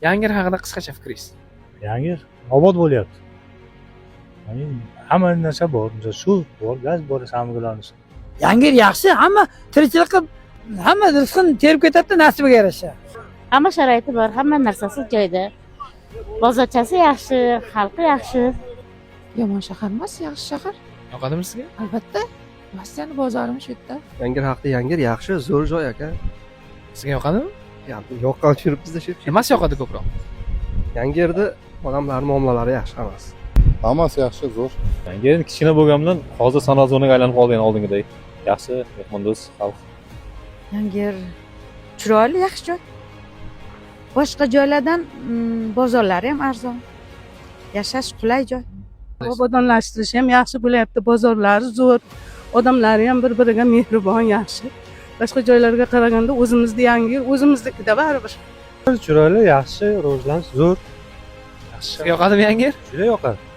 Yangi haqida qisqacha fikringiz. Yangi obod bo'lyapti. Ya'ni hamma narsa bor. Misol suv bor, gaz bor, samolyotlarimiz. Yangi yaxshi, hamma tirikchilik qilib, hamma rizqini terib ketadi nasibiga yarasha. Hamma sharoiti bor, hamma narsasi joyida. Bozorchasi yaxshi, xalqi yaxshi. Yomon shahar emas, yaxshi shahar. Yoqadimi sizga? Albatta. Rossiyani bozorimiz shu yerda. Yangir haqida Yangir yaxshi, zo'r joy aka. Sizga yoqadimi? Yoqqan yuribmiz-da shu. Nimasi yoqadi ko'proq? Yangirda odamlar muomalalari yaxshi hammasi. Hammasi yaxshi, zo'r. Yangi kichkina bo'lgan bilan hozir sanoat zonaga aylanib qolgan oldingidek. Yaxshi, mehmondo'st xalq. Yangir chiroyli, yaxshi joy. Boshqa joylardan bozorlari ham arzon. Yashash qulay joy. Obodonlashtirish ham yaxshi bo'lyapti, bozorlari zo'r, odamlari ham bir-biriga mehribon, yaxshi. Boshqa joylarga qaraganda o'zimizda Yangir, o'zimiznikida baribir. Chiroyli, yaxshi, rivojlanish zo'r. Yaxshi. Sizga yoqadimi Yangi? Juda yoqadi.